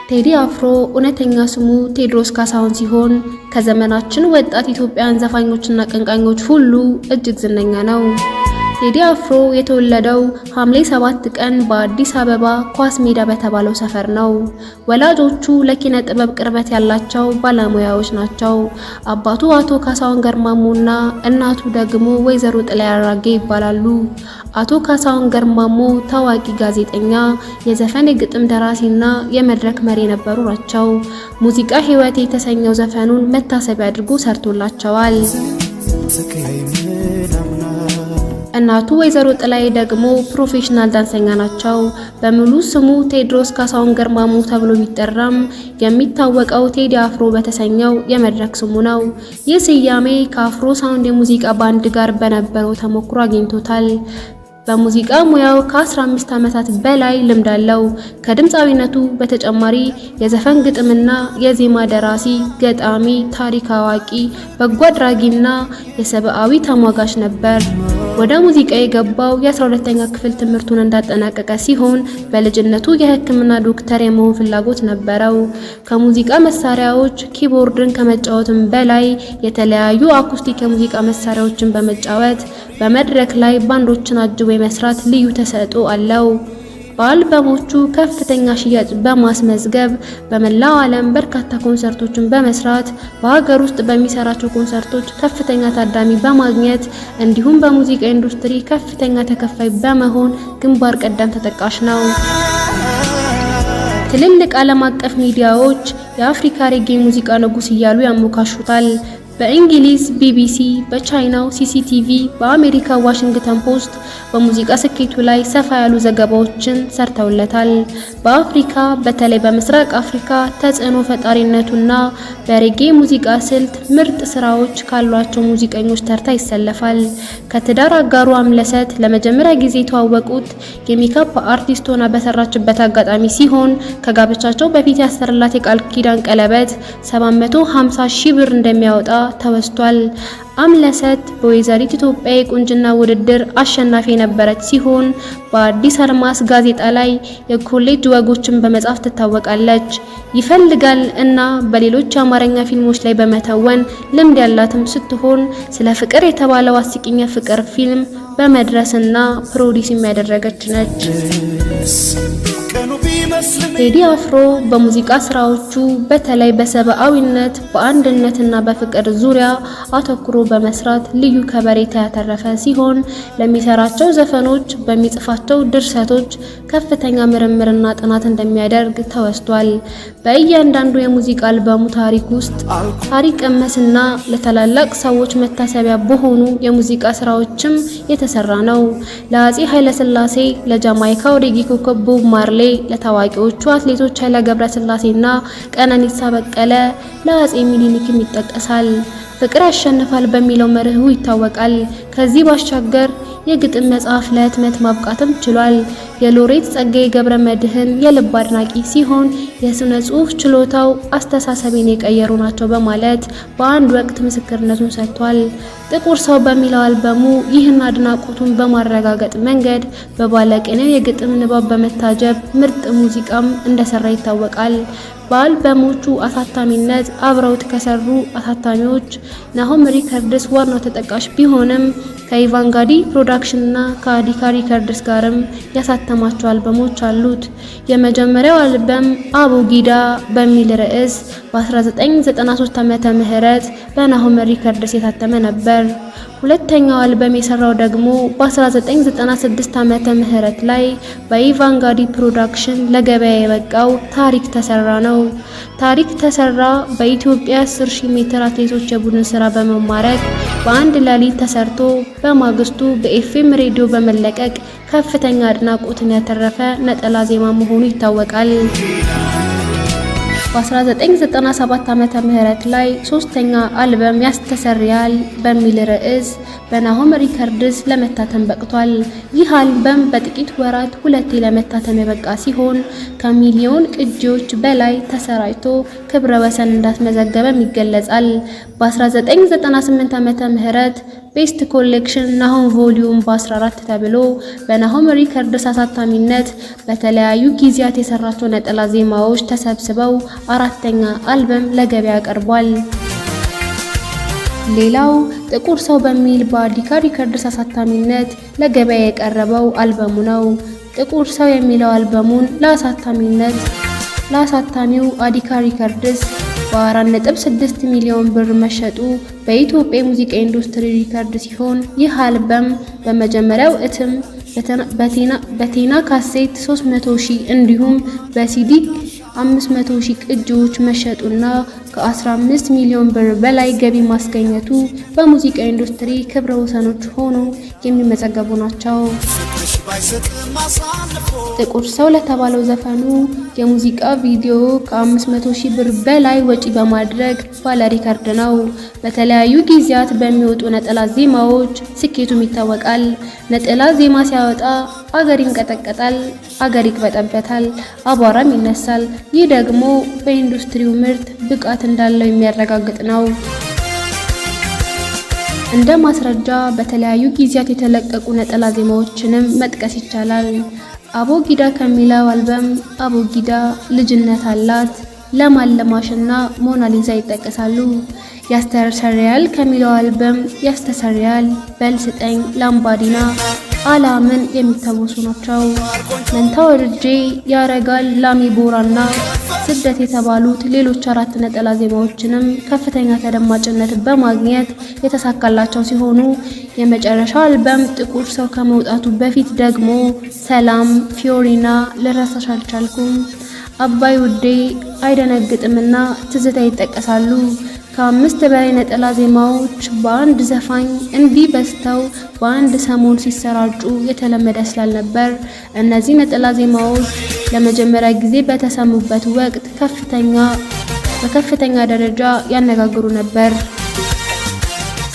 ቴዲ አፍሮ እውነተኛ ስሙ ቴዎድሮስ ካሳሁን ሲሆን ከዘመናችን ወጣት ኢትዮጵያውያን ዘፋኞችና አቀንቃኞች ሁሉ እጅግ ዝነኛ ነው። ቴዲ አፍሮ የተወለደው ሐምሌ 7 ቀን በአዲስ አበባ ኳስ ሜዳ በተባለው ሰፈር ነው። ወላጆቹ ለኪነ ጥበብ ቅርበት ያላቸው ባለሙያዎች ናቸው። አባቱ አቶ ካሳሁን ገርማሞና እናቱ ደግሞ ወይዘሮ ጥላይ አራጌ ይባላሉ። አቶ ካሳሁን ገርማሞ ታዋቂ ጋዜጠኛ፣ የዘፈን የግጥም ደራሲና የመድረክ መሪ የነበሩ ናቸው። ሙዚቃ ህይወቴ የተሰኘው ዘፈኑን መታሰቢያ አድርጎ ሰርቶላቸዋል። እናቱ ወይዘሮ ጥላይ ደግሞ ፕሮፌሽናል ዳንሰኛ ናቸው። በሙሉ ስሙ ቴዎድሮስ ካሳሁን ገርማሞ ተብሎ ቢጠራም የሚታወቀው ቴዲ አፍሮ በተሰኘው የመድረክ ስሙ ነው። ይህ ስያሜ ከአፍሮ ሳውንድ የሙዚቃ ባንድ ጋር በነበረው ተሞክሮ አግኝቶታል። በሙዚቃ ሙያው ከ15 ዓመታት በላይ ልምድ አለው። ከድምፃዊነቱ በተጨማሪ የዘፈን ግጥምና የዜማ ደራሲ፣ ገጣሚ፣ ታሪክ አዋቂ፣ በጎ አድራጊና የሰብአዊ ተሟጋች ነበር። ወደ ሙዚቃ የገባው የ12ኛ ክፍል ትምህርቱን እንዳጠናቀቀ ሲሆን በልጅነቱ የሕክምና ዶክተር የመሆን ፍላጎት ነበረው። ከሙዚቃ መሳሪያዎች ኪቦርድን ከመጫወትም በላይ የተለያዩ አኩስቲክ የሙዚቃ መሳሪያዎችን በመጫወት በመድረክ ላይ ባንዶችን አጅቦ የመስራት ልዩ ተሰጥኦ አለው። በአልበሞቹ ከፍተኛ ሽያጭ በማስመዝገብ በመላው ዓለም በርካታ ኮንሰርቶችን በመስራት በሀገር ውስጥ በሚሰራቸው ኮንሰርቶች ከፍተኛ ታዳሚ በማግኘት እንዲሁም በሙዚቃ ኢንዱስትሪ ከፍተኛ ተከፋይ በመሆን ግንባር ቀደም ተጠቃሽ ነው። ትልልቅ ዓለም አቀፍ ሚዲያዎች የአፍሪካ ሬጌ ሙዚቃ ንጉስ እያሉ ያሞካሹታል። በእንግሊዝ ቢቢሲ፣ በቻይናው ሲሲቲቪ፣ በአሜሪካ ዋሽንግተን ፖስት በሙዚቃ ስኬቱ ላይ ሰፋ ያሉ ዘገባዎችን ሰርተውለታል። በአፍሪካ በተለይ በምስራቅ አፍሪካ ተጽዕኖ ፈጣሪነቱና በሬጌ ሙዚቃ ስልት ምርጥ ስራዎች ካሏቸው ሙዚቀኞች ተርታ ይሰለፋል። ከትዳር አጋሩ አምለሰት ለመጀመሪያ ጊዜ የተዋወቁት የሜካፕ አርቲስት ሆና በሰራችበት አጋጣሚ ሲሆን ከጋብቻቸው በፊት ያሰረላት የቃል ኪዳን ቀለበት 750 ሺህ ብር እንደሚያወጣ ተወስቷል። አምለሰት በወይዘሪት ኢትዮጵያ የቁንጅና ውድድር አሸናፊ የነበረች ሲሆን በአዲስ አድማስ ጋዜጣ ላይ የኮሌጅ ወጎችን በመጻፍ ትታወቃለች። ይፈልጋል እና በሌሎች የአማርኛ ፊልሞች ላይ በመተወን ልምድ ያላትም ስትሆን ስለ ፍቅር የተባለው አስቂኝ ፍቅር ፊልም በመድረስና ፕሮዲስ የሚያደረገች ነች። ቴዲ አፍሮ በሙዚቃ ስራዎቹ በተለይ በሰብአዊነት በአንድነትና በፍቅር ዙሪያ አተኩሮ በመስራት ልዩ ከበሬታ ያተረፈ ሲሆን ለሚሰራቸው ዘፈኖች በሚጽፋቸው ድርሰቶች ከፍተኛ ምርምርና ጥናት እንደሚያደርግ ተወስቷል። በእያንዳንዱ የሙዚቃ አልበሙ ታሪክ ውስጥ ታሪክ ቀመስና ለታላላቅ ሰዎች መታሰቢያ በሆኑ የሙዚቃ ስራዎችም የተሰራ ነው። ለአፄ ኃይለ ሥላሴ፣ ለጃማይካው ሬጌ ኮከብ ቦብ ማርሌ፣ ለታዋቂዎቹ አትሌቶች ኃይለ ገብረስላሴና ቀነኒሳ በቀለ፣ ለአፄ ሚኒሊክም ይጠቀሳል። ፍቅር ያሸንፋል በሚለው መርሁ ይታወቃል። ከዚህ ባሻገር የግጥም መጽሐፍ ለህትመት ማብቃትም ችሏል። የሎሬት ጸጋዬ ገብረመድህን የልብ አድናቂ ሲሆን የስነ ጽሑፍ ችሎታው አስተሳሰቤን የቀየሩ ናቸው በማለት በአንድ ወቅት ምስክርነቱን ሰጥቷል። ጥቁር ሰው በሚለው አልበሙ ይህን አድናቆቱን በማረጋገጥ መንገድ በባለቅኔው የግጥም ንባብ በመታጀብ ምርጥ ሙዚቃም እንደሰራ ይታወቃል። በአልበሞቹ አሳታሚነት አብረውት ከሰሩ አሳታሚዎች ናሆም ሪከርድስ ዋናው ተጠቃሽ ቢሆንም ከኢቫንጋዲ ፕሮዳክሽን እና ከአዲካ ሪከርድስ ጋርም ያሳተማቸው አልበሞች አሉት። የመጀመሪያው አልበም አቡጊዳ በሚል ርዕስ በ1993 ዓመተ ምህረት በናሆም ሪከርድስ የታተመ ነበር። ሁለተኛው አልበም የሰራው ደግሞ በ1996 ዓመተ ምህረት ላይ በኢቫንጋዲ ፕሮዳክሽን ለገበያ የበቃው ታሪክ ተሰራ ነው። ታሪክ ተሰራ በኢትዮጵያ 10,000 ሜትር አትሌቶች የቡድን ስራ በመማረክ በአንድ ሌሊት ተሰርቶ በማግስቱ በኤፍኤም ሬዲዮ በመለቀቅ ከፍተኛ አድናቆትን ያተረፈ ነጠላ ዜማ መሆኑ ይታወቃል። በ1997 ዓመተ ምህረት ላይ ሶስተኛ አልበም ያስተሰርያል በሚል ርዕስ በናሆም ሪከርድስ ለመታተም በቅቷል። ይህ አልበም በጥቂት ወራት ሁለቴ ለመታተም የበቃ ሲሆን ከሚሊዮን ቅጂዎች በላይ ተሰራጭቶ ክብረ ወሰን እንዳስመዘገበም ይገለጻል። በ1998 ዓመተ ምህረት ቤስት ኮሌክሽን ናሆም ቮሊዩም በ14 ተብሎ በናሆም ሪከርድስ አሳታሚነት በተለያዩ ጊዜያት የሰራቸው ነጠላ ዜማዎች ተሰብስበው አራተኛ አልበም ለገበያ ቀርቧል። ሌላው ጥቁር ሰው በሚል በአዲካ ሪከርድስ አሳታሚነት ለገበያ የቀረበው አልበሙ ነው። ጥቁር ሰው የሚለው አልበሙን ለአሳታሚው አዲካ ሪከርድስ በ4.6 ሚሊዮን ብር መሸጡ በኢትዮጵያ የሙዚቃ ኢንዱስትሪ ሪከርድ ሲሆን ይህ አልበም በመጀመሪያው እትም በቴና ካሴት 300,000 እንዲሁም በሲዲ 500,000 ቅጂዎች መሸጡና ከ15 ሚሊዮን ብር በላይ ገቢ ማስገኘቱ በሙዚቃ ኢንዱስትሪ ክብረ ወሰኖች ሆኖ የሚመዘገቡ ናቸው። ጥቁር ሰው ለተባለው ዘፈኑ የሙዚቃ ቪዲዮ ከ500,000 ብር በላይ ወጪ በማድረግ ባለ ሪከርድ ነው። በተለያዩ ጊዜያት በሚወጡ ነጠላ ዜማዎች ስኬቱም ይታወቃል። ነጠላ ዜማ ሲያወጣ አገር ይንቀጠቀጣል፣ አገር ይቅበጠበታል፣ አቧራም ይነሳል። ይህ ደግሞ በኢንዱስትሪው ምርት ብቃት እንዳለው የሚያረጋግጥ ነው። እንደ ማስረጃ በተለያዩ ጊዜያት የተለቀቁ ነጠላ ዜማዎችንም መጥቀስ ይቻላል። አቦጊዳ ከሚለው አልበም አቦጊዳ፣ ልጅነት አላት፣ ለማለማሽና ሞናሊዛ ይጠቀሳሉ። ያስተሰርያል ከሚለው አልበም ያስተሰርያል፣ በልስጠኝ፣ ላምባዲና፣ አላምን የሚታወሱ ናቸው። መንታ ወርጄ፣ ያረጋል፣ ላሚ ቦራና ስደት የተባሉት ሌሎች 4 ነጠላ ዜማዎችንም ከፍተኛ ተደማጭነት በማግኘት የተሳካላቸው ሲሆኑ የመጨረሻው አልበም ጥቁር ሰው ከመውጣቱ በፊት ደግሞ ሰላም፣ ፊዮሪና፣ ልረሳሽ አልቻልኩም፣ አባይ ውዴ፣ አይደነግጥምና ትዝታ ይጠቀሳሉ። ከ5 በላይ ነጠላ ዜማዎች በአንድ ዘፋኝ እንዲህ በዝተው በአንድ ሰሞን ሲሰራጩ የተለመደ ስላልነበር እነዚህ ነጠላ ዜማዎች ለመጀመሪያ ጊዜ በተሰሙበት ወቅት በከፍተኛ ደረጃ ያነጋግሩ ነበር።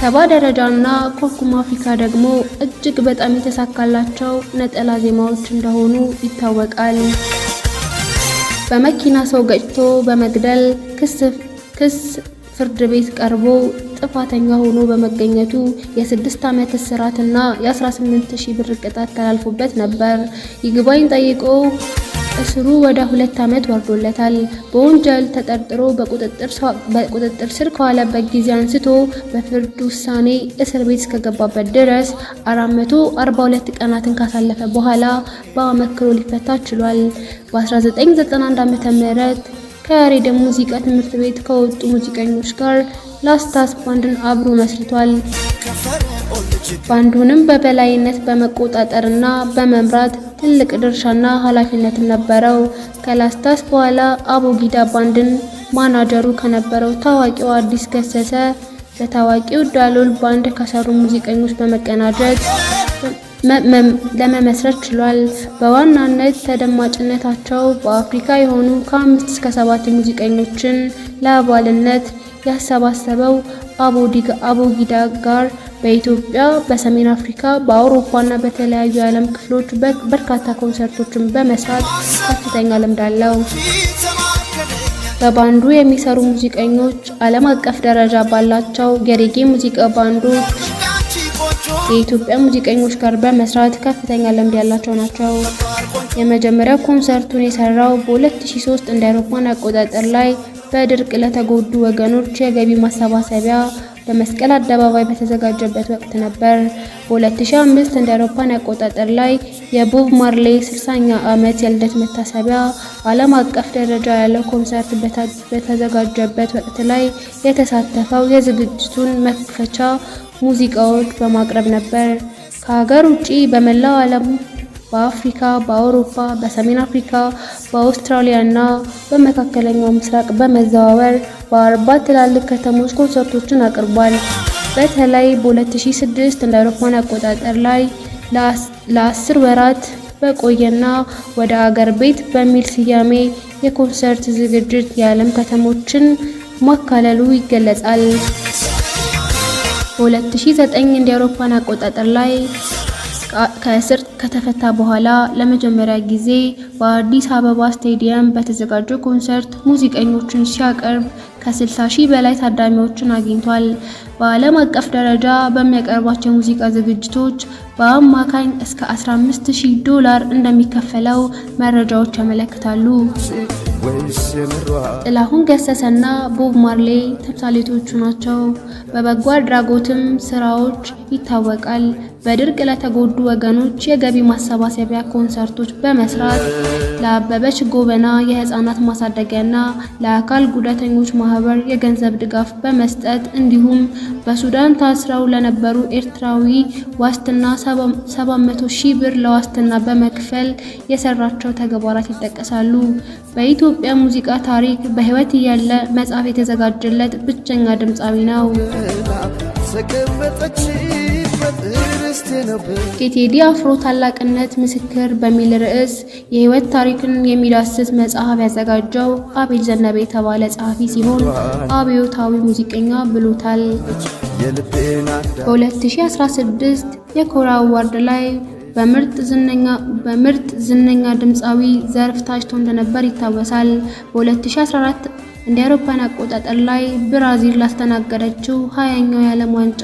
70 ደረጃና ኮኩም አፍሪካ ደግሞ እጅግ በጣም የተሳካላቸው ነጠላ ዜማዎች እንደሆኑ ይታወቃል። በመኪና ሰው ገጭቶ በመግደል ክስ ፍርድ ቤት ቀርቦ ጥፋተኛ ሆኖ በመገኘቱ የ6 ዓመት እስራትና የ18,000 ብር ቅጣት ተላልፎበት ነበር። ይግባኝ ጠይቆ እስሩ ወደ 2 ዓመት ወርዶለታል። በወንጀል ተጠርጥሮ በቁጥጥር ስር ከዋለበት ጊዜ አንስቶ በፍርድ ውሳኔ እስር ቤት እስከገባበት ድረስ 442 ቀናትን ካሳለፈ በኋላ በአመክሮ ሊፈታ ችሏል። በ1991 ዓ.ም ከያሬድ ሙዚቃ ትምህርት ቤት ከወጡ ሙዚቀኞች ጋር ላስታስ ባንድን አብሮ መስርቷል። ባንዱንም በበላይነት በመቆጣጠርና በመምራት ትልቅ ድርሻና ኃላፊነት ነበረው። ከላስታስ በኋላ አቦጊዳ ባንድን ማናጀሩ ከነበረው ታዋቂው አዲስ ገሰሰ ለታዋቂው ዳሎል ባንድ ከሰሩ ሙዚቀኞች በመቀናጀት ለመመስረት ችሏል። በዋናነት ተደማጭነታቸው በአፍሪካ የሆኑ ከ5 እስከ 7 ሙዚቀኞችን ለአባልነት ያሰባሰበው አቦጊዳ ጋር በኢትዮጵያ፣ በሰሜን አፍሪካ፣ በአውሮፓና በተለያዩ የዓለም ክፍሎች በርካታ ኮንሰርቶችን በመስራት ከፍተኛ ልምድ አለው። በባንዱ የሚሰሩ ሙዚቀኞች ዓለም አቀፍ ደረጃ ባላቸው የሬጌ ሙዚቃ ባንዶች የኢትዮጵያ ሙዚቀኞች ጋር በመስራት ከፍተኛ ልምድ ያላቸው ናቸው። የመጀመሪያው ኮንሰርቱን የሰራው በ2003 እንደ አውሮፓውያን አቆጣጠር ላይ በድርቅ ለተጎዱ ወገኖች የገቢ ማሰባሰቢያ በመስቀል አደባባይ በተዘጋጀበት ወቅት ነበር። በ2005 እንደ አውሮፓውያን አቆጣጠር ላይ የቦብ ማርሌ 60ኛ ዓመት የልደት መታሰቢያ ዓለም አቀፍ ደረጃ ያለው ኮንሰርት በተዘጋጀበት ወቅት ላይ የተሳተፈው የዝግጅቱን መክፈቻ ሙዚቃዎች በማቅረብ ነበር። ከሀገር ውጪ በመላው ዓለም በአፍሪካ፣ በአውሮፓ፣ በሰሜን አፍሪካ፣ በአውስትራሊያ እና በመካከለኛው ምስራቅ በመዘዋወር በ40 ትላልቅ ከተሞች ኮንሰርቶችን አቅርቧል። በተለይ በ2006 እንደ አውሮፓውያን አቆጣጠር ላይ ለ10 ወራት በቆየና ወደ አገር ቤት በሚል ስያሜ የኮንሰርት ዝግጅት የዓለም ከተሞችን ማካለሉ ይገለጻል። በ2009 እንደ አውሮፓውያን አቆጣጠር ላይ ከእስር ከተፈታ በኋላ ለመጀመሪያ ጊዜ በአዲስ አበባ ስቴዲየም በተዘጋጀው ኮንሰርት ሙዚቀኞችን ሲያቀርብ ከ60 ሺህ በላይ ታዳሚዎችን አግኝቷል። በዓለም አቀፍ ደረጃ በሚያቀርባቸው የሙዚቃ ዝግጅቶች በአማካኝ እስከ $15,000 እንደሚከፈለው መረጃዎች ያመለክታሉ። ጥላሁን ገሰሰና ቦብ ማርሌ ተምሳሌቶቹ ናቸው። በበጎ አድራጎትም ስራዎች ይታወቃል። በድርቅ ለተጎዱ ወገኖች የገቢ ማሰባሰቢያ ኮንሰርቶች በመስራት ለአበበች ጎበና የህፃናት ማሳደጊያና ለአካል ጉዳተኞች ማህበር የገንዘብ ድጋፍ በመስጠት እንዲሁም በሱዳን ታስረው ለነበሩ ኤርትራዊ ዋስትና 700,000 ብር ለዋስትና በመክፈል የሰራቸው ተግባራት ይጠቀሳሉ። በኢትዮጵያ ሙዚቃ ታሪክ በህይወት እያለ መጽሐፍ የተዘጋጀለት ብቸኛ ድምፃዊ ነው። የቴዲ አፍሮ ታላቅነት ምስክር በሚል ርዕስ የህይወት ታሪክን የሚዳስስ መጽሐፍ ያዘጋጀው አቤል ዘነበ የተባለ ጸሐፊ ሲሆን አብዮታዊ ሙዚቀኛ ብሎታል። በ2016 የኮራ አዋርድ ላይ በምርጥ ዝነኛ ድምፃዊ ዘርፍ ታጭቶ እንደነበር ይታወሳል። በ2014 እንደ አውሮፓውያን አቆጣጠር ላይ ብራዚል ላስተናገደችው 20ኛው የዓለም ዋንጫ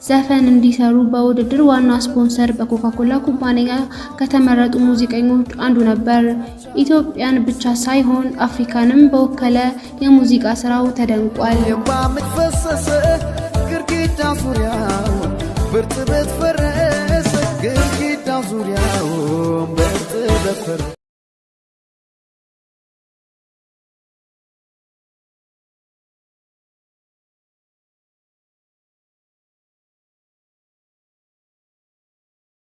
ዘፈን እንዲሰሩ በውድድር ዋና ስፖንሰር በኮካ-ኮላ ኩባንያ ከተመረጡ ሙዚቀኞች አንዱ ነበር። ኢትዮጵያን ብቻ ሳይሆን አፍሪካንም በወከለ የሙዚቃ ስራው ተደንቋል።